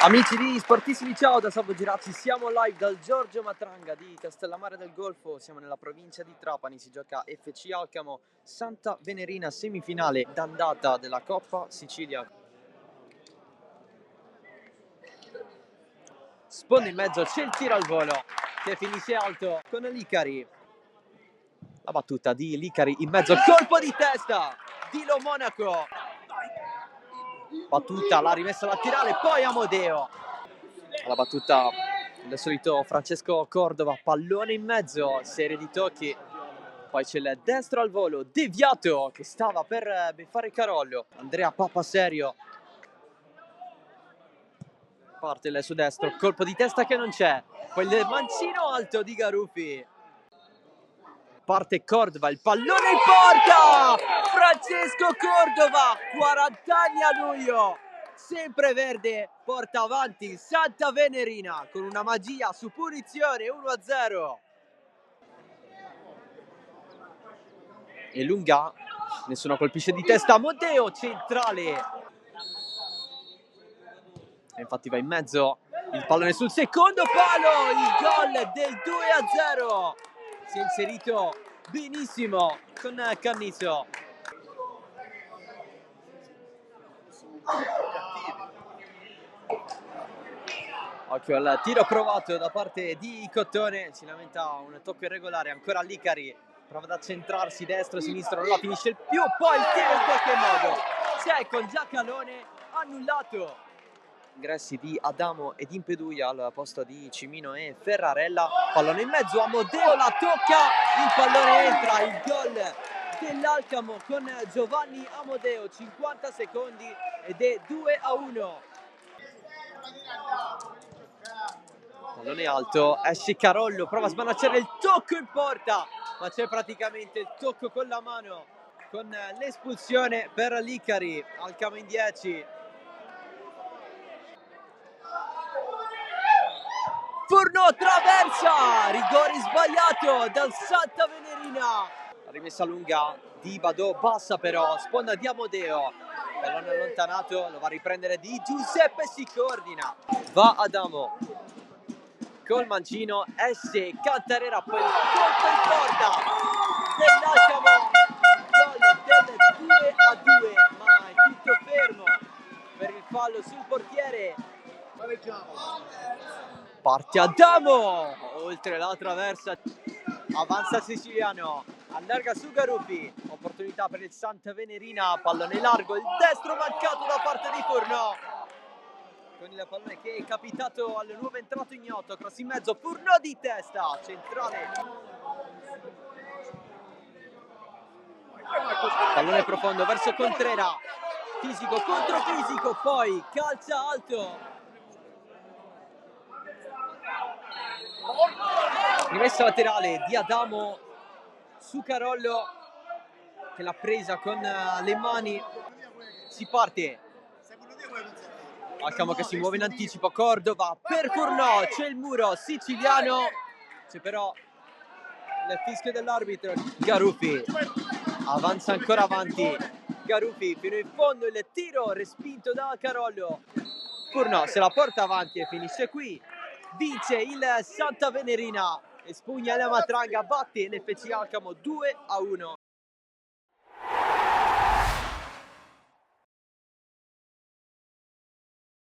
Amici di Sportissimi, ciao da Salvo Girazzi, siamo live dal Giorgio Matranga di Castellammare del Golfo, siamo nella provincia di Trapani, si gioca FC Alcamo Santa Venerina, semifinale d'andata della Coppa Sicilia. Sponda in mezzo, c'è il tiro al volo che finisce alto con Licari. La battuta di Licari in mezzo, colpo di testa di Lo Monaco. Battuta, la rimessa laterale, poi Amodeo. La battuta del solito Francesco Cordova, pallone in mezzo, serie di tocchi. Poi c'è il destro al volo, deviato, che stava per beffare Carollo. Andrea Papaserio. Parte il suo destro, colpo di testa che non c'è. Poi il mancino alto di Garuffi. Parte Cordova, il pallone in porta! Francesco Cordova, 40 anni a luglio. Sempre verde, porta avanti Santa Venerina con una magia su punizione 1-0. E lunga, nessuno colpisce di testa, Amodeo centrale. E infatti va in mezzo, il pallone sul secondo palo, il gol del 2-0. Si è inserito benissimo con Canniso. Occhio al tiro provato da parte di Cottone, si lamenta un tocco irregolare, ancora Licari, prova ad accentrarsi destro, sinistro, non la finisce il più, poi il tiro in qualche modo, c'è con Giacalone, annullato. Ingressi di Adamo ed Impeduia al posto di Cimino e Ferrarella, pallone in mezzo, Amodeo la tocca, il pallone entra, il gol dell'Alcamo con Giovanni Amodeo, 50 secondi ed è 2-1. Pallone alto, esce Carollo, prova a smanacciare il tocco in porta, ma c'è praticamente il tocco con la mano, con l'espulsione per Licari, Alcamo in 10. Furnò traversa, rigore sbagliato dal Santa Venerina. La rimessa lunga di Badò, bassa però, sponda di Amodeo. Pallone allontanato, lo va a riprendere di Giuseppe, si coordina. Va Adamo. Col mancino, esce Cantarera, poi il colpo in porta dell'Alcamo. Gol del 2-2, ma è tutto fermo per il fallo sul portiere. Parte Adamo, oltre la traversa, avanza il siciliano, allarga su Garuffi, opportunità per il Santa Venerina, pallone largo, il destro mancato da parte di Furnò, con il pallone che è capitato al nuovo entrato ignoto, cross in mezzo, Furnò di testa, centrale. Pallone profondo verso Contrera, fisico contro fisico, poi calcia alto. Rimessa laterale di Adamo su Carollo che l'ha presa con le mani. Si parte. Alcamo che si muove in anticipo, Cordova per Furnò, c'è il muro siciliano, c'è però il fischio dell'arbitro. Garuffi avanza ancora avanti, Garuffi fino in fondo, il tiro respinto da Carollo. Furnò se la porta avanti e finisce qui. Vince il Santa Venerina, espugna la Matranga, batte l'FC Alcamo 2-1.